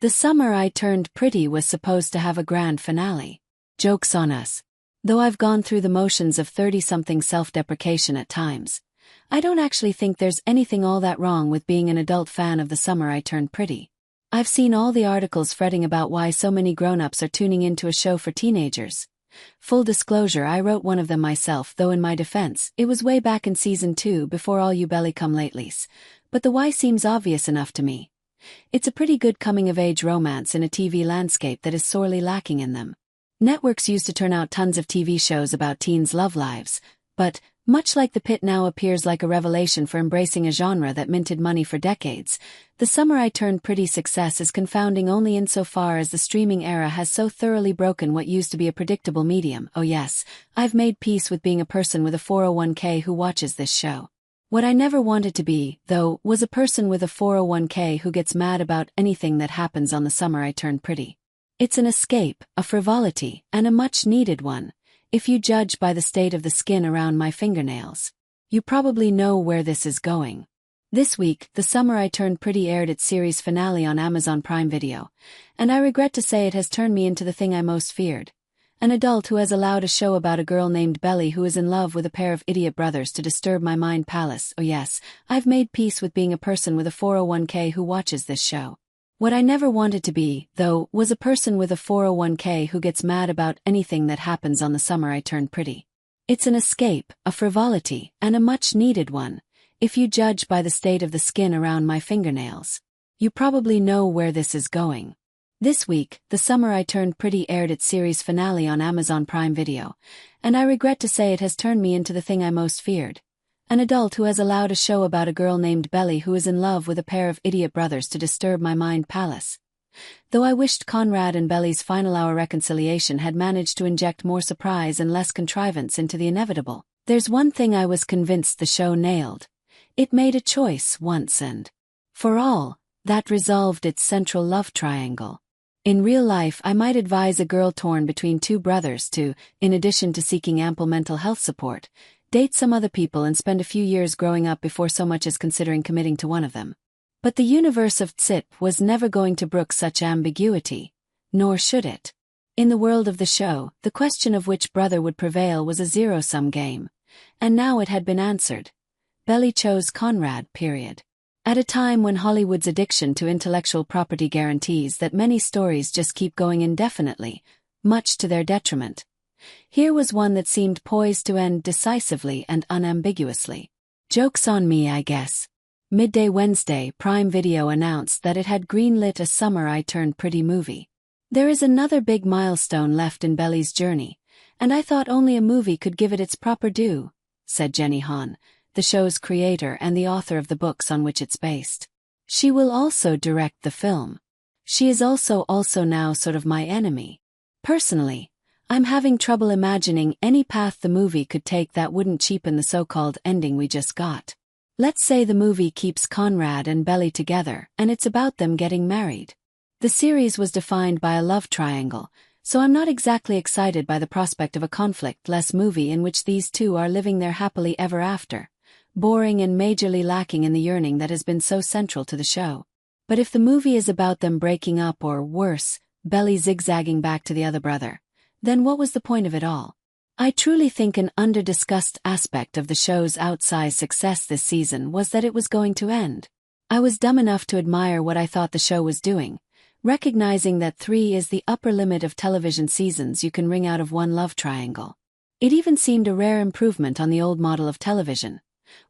The Summer I Turned Pretty was supposed to have a grand finale. Joke's on us. Though I've gone through the motions of 30-something self-deprecation at times, I don't actually think there's anything all that wrong with being an adult fan of The Summer I Turned Pretty. I've seen all the articles fretting about why so many grown-ups are tuning into a show for teenagers. Full disclosure, I wrote one of them myself, though in my defense, it was way back in season 2 before all you belly-come-latelys. But the why seems obvious enough to me. It's a pretty good coming-of-age romance in a TV landscape that is sorely lacking in them. Networks used to turn out tons of TV shows about teens' love lives, but, much like The Pit now appears like a revelation for embracing a genre that minted money for decades, The Summer I Turned Pretty's success is confounding only insofar as the streaming era has so thoroughly broken what used to be a predictable medium. Oh yes, I've made peace with being a person with a 401k who watches this show. What I never wanted to be, though, was a person with a 401k who gets mad about anything that happens on The Summer I Turned Pretty. It's an escape, a frivolity, and a much-needed one, if you judge by the state of the skin around my fingernails. You probably know where this is going. This week, The Summer I Turned Pretty aired its series finale on Amazon Prime Video, and I regret to say it has turned me into the thing I most feared. An adult who has allowed a show about a girl named Belly who is in love with a pair of idiot brothers to disturb my mind palace. Oh yes, I've made peace with being a person with a 401k who watches this show. What I never wanted to be, though, was a person with a 401k who gets mad about anything that happens on The Summer I Turned Pretty. It's an escape, a frivolity, and a much-needed one, if you judge by the state of the skin around my fingernails. You probably know where this is going. This week, The Summer I Turned Pretty aired its series finale on Amazon Prime Video, and I regret to say it has turned me into the thing I most feared. An adult who has allowed a show about a girl named Belly who is in love with a pair of idiot brothers to disturb my mind palace. Though I wished Conrad and Belly's final hour reconciliation had managed to inject more surprise and less contrivance into the inevitable, there's one thing I was convinced the show nailed. It made a choice once and for all, that resolved its central love triangle. In real life, I might advise a girl torn between two brothers to, in addition to seeking ample mental health support, date some other people and spend a few years growing up before so much as considering committing to one of them. But the universe of TSIP was never going to brook such ambiguity, nor should it. In the world of the show, the question of which brother would prevail was a zero-sum game, and now it had been answered. Belly chose Conrad, period. At a time when Hollywood's addiction to intellectual property guarantees that many stories just keep going indefinitely, much to their detriment. Here was one that seemed poised to end decisively and unambiguously. Joke's on me, I guess. Midday Wednesday, Prime Video announced that it had greenlit a Summer I Turned Pretty movie. There is another big milestone left in Belly's journey, and I thought only a movie could give it its proper due, said Jenny Han, the show's creator and the author of the books on which it's based. She will also direct the film. She is also now sort of my enemy. Personally, I'm having trouble imagining any path the movie could take that wouldn't cheapen the so-called ending we just got. Let's say the movie keeps Conrad and Belly together, and it's about them getting married. The series was defined by a love triangle, so I'm not exactly excited by the prospect of a conflict-less movie in which these two are living their happily ever after. Boring and majorly lacking in the yearning that has been so central to the show. But if the movie is about them breaking up or, worse, Belly zigzagging back to the other brother, then what was the point of it all? I truly think an under-discussed aspect of the show's outsized success this season was that it was going to end. I was dumb enough to admire what I thought the show was doing, recognizing that 3 is the upper limit of television seasons you can wring out of one love triangle. It even seemed a rare improvement on the old model of television,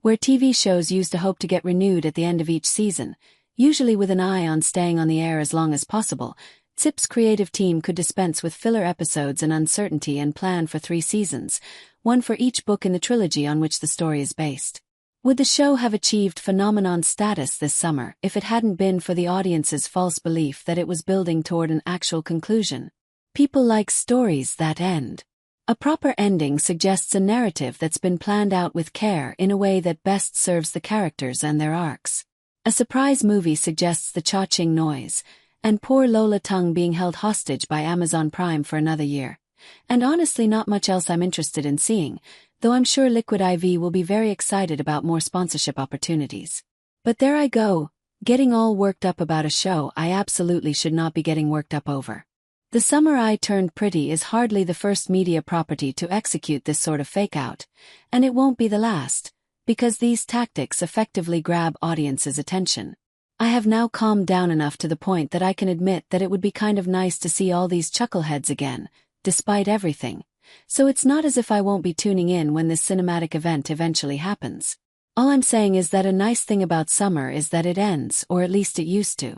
where TV shows used to hope to get renewed at the end of each season, usually with an eye on staying on the air as long as possible. TSIP's creative team could dispense with filler episodes and uncertainty and plan for 3 seasons, one for each book in the trilogy on which the story is based. Would the show have achieved phenomenon status this summer if it hadn't been for the audience's false belief that it was building toward an actual conclusion? People like stories that end. A proper ending suggests a narrative that's been planned out with care in a way that best serves the characters and their arcs. A surprise movie suggests the cha-ching noise, and poor Lola Tung being held hostage by Amazon Prime for another year. And honestly not much else I'm interested in seeing, though I'm sure Liquid IV will be very excited about more sponsorship opportunities. But there I go, Getting all worked up about a show I absolutely should not be getting worked up over. The Summer I Turned Pretty is hardly the first media property to execute this sort of fake-out, and it won't be the last, because these tactics effectively grab audiences' attention. I have now calmed down enough to the point that I can admit that it would be kind of nice to see all these chuckleheads again, despite everything, so it's not as if I won't be tuning in when this cinematic event eventually happens. All I'm saying is that a nice thing about summer is that it ends, or at least it used to.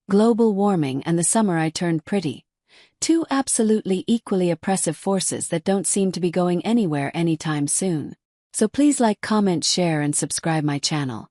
Global warming and the Summer I Turned Pretty. Two absolutely equally oppressive forces that don't seem to be going anywhere anytime soon. So please like, comment, share and subscribe my channel.